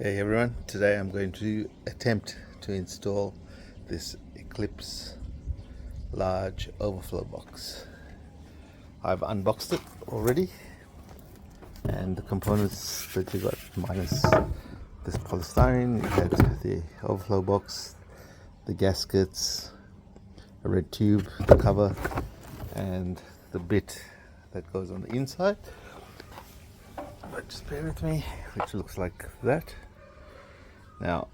Hey everyone, today I'm going to attempt to install this Eclipse large overflow box. I've unboxed it already, and the components that you got minus this polystyrene, you had the overflow box, the gaskets, a red tube, the cover, and the bit that goes on the inside. But just bear with me, which looks like that. Now,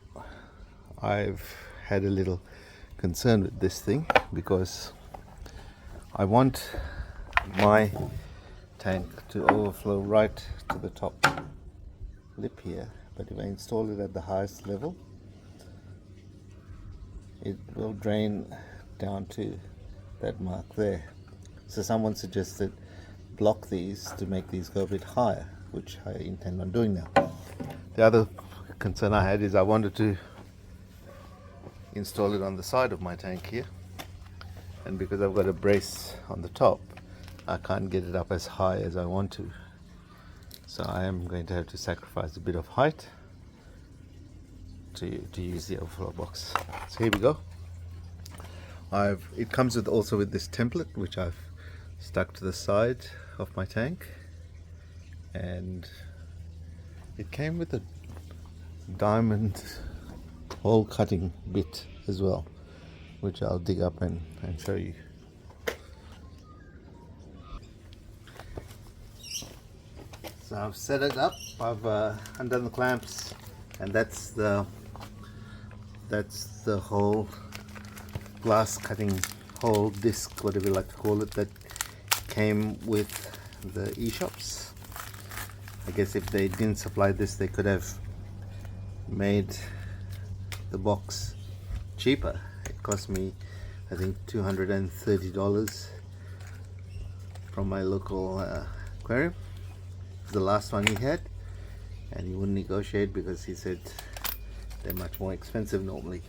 I've had a little concern with this thing because I want my tank to overflow right to the top lip here, but if I install it at the highest level, it will drain down to that mark there. So someone suggested block these to make these go a bit higher, which I intend on doing now. The other concern I had is I wanted to install it on the side of my tank here, and because I've got a brace on the top, I can't get it up as high as I want to, so I am going to have to sacrifice a bit of height to use the overflow box. So here we go. It comes with also with this template which I've stuck to the side of my tank, and it came with a diamond hole cutting bit as well, which I'll dig up and show you. So I've set it up, I've undone the clamps, and that's the whole glass cutting hole disc, whatever you like to call it, that came with the ESHOPPS. I guess if they didn't supply this, they could have made the box cheaper. It cost me, I think, $230 from my local aquarium. It's the last one he had, and he wouldn't negotiate because he said they're much more expensive normally.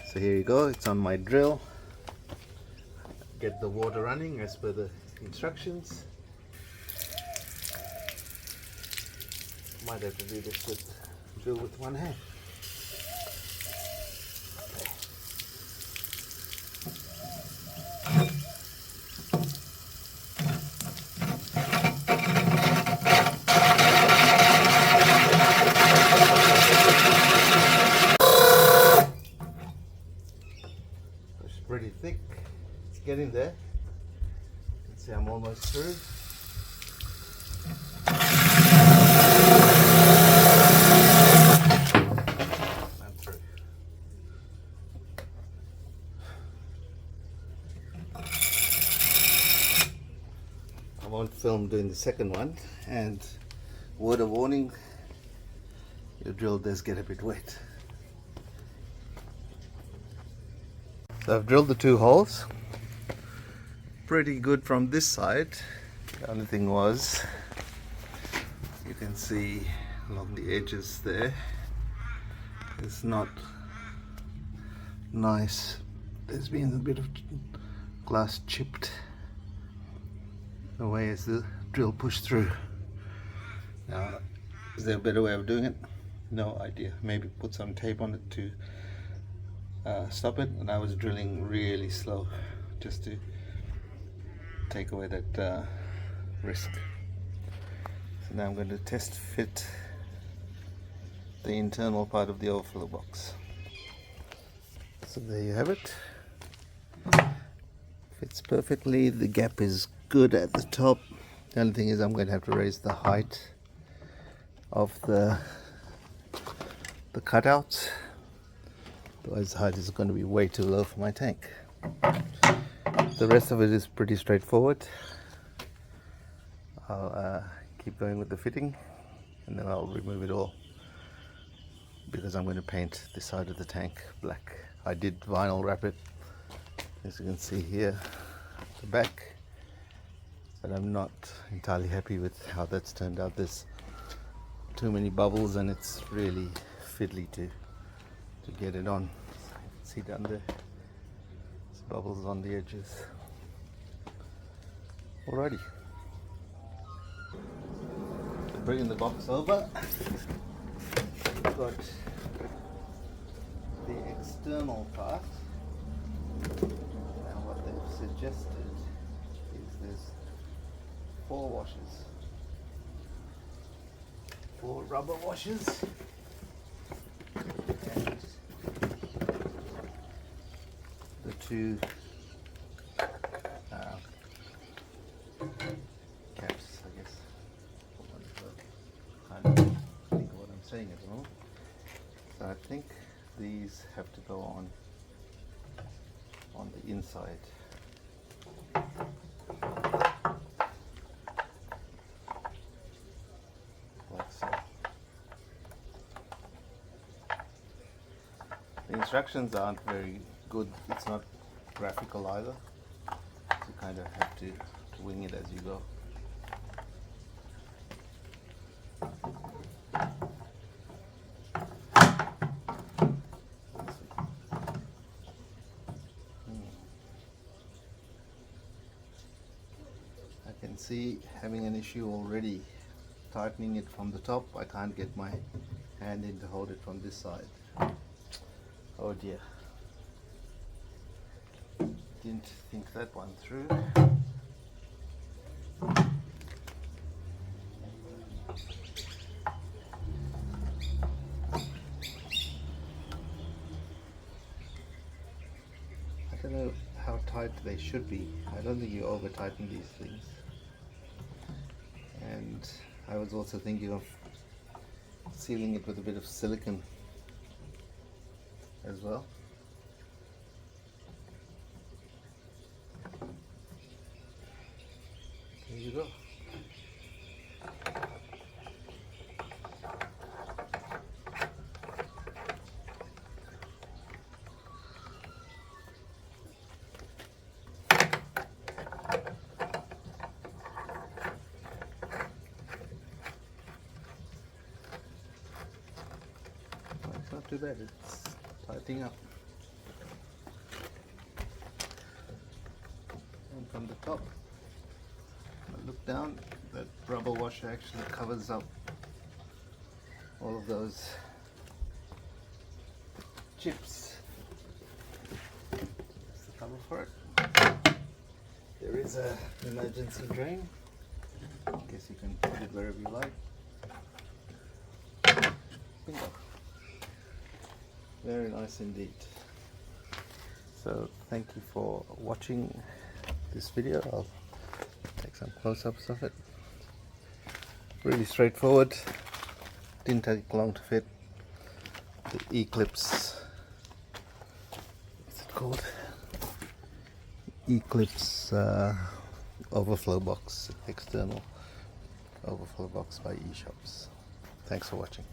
So here you go, it's on my drill. Get the water running as per the instructions. Might have to do this with drill with one hand. It's pretty thick. It's getting there. You can see I'm almost through. I won't film doing the second one, and word of warning, your drill does get a bit wet. So I've drilled the two holes, pretty good from this side. The only thing was, you can see along the edges there, it's not nice. There's been a bit of glass chipped away as the drill pushed through. Now, is there a better way of doing it? No idea. Maybe put some tape on it to stop it. And I was drilling really slow just to take away that risk. So now I'm going to test fit the internal part of the overflow box. So there you have it. Fits perfectly. The gap is good at the top. The only thing is I'm going to have to raise the height of the cutouts, otherwise the height is going to be way too low for my tank. The rest of it is pretty straightforward. I'll keep going with the fitting, and then I'll remove it all because I'm going to paint this side of the tank black. I did vinyl wrap it, as you can see here at the back, but I'm not entirely happy with how that's turned out. There's too many bubbles and it's really fiddly to get it on. So you can see down there, there's bubbles on the edges. Alrighty, bringing the box over. got the external part. Now what they've suggested is there's 4 washers, 4 rubber washers, and the 2 caps, I guess. I can't think of what I'm saying at the moment. So I think these have to go on the inside. Like so. The instructions aren't very good. It's not graphical either. So you kind of have to wing it as you go. I can see having an issue already tightening it from the top. I can't get my hand in to hold it from this side. Oh dear. Didn't think that one through. I don't know how tight they should be. I don't think you over tighten these things. And I was also thinking of sealing it with a bit of silicone as well. There you go. It's not too bad, it's tightening up. And from the top, I look down, that rubber washer actually covers up all of those chips. That's the cover for it. There is an emergency drain. I guess you can put it wherever you like. Bingo. Very nice indeed. So thank you for watching this video. I'll take some close-ups of it. Really straightforward. Didn't take long to fit. The Eclipse, what's it called? Eclipse Overflow box, external Overflow box by ESHOPPS. Thanks for watching.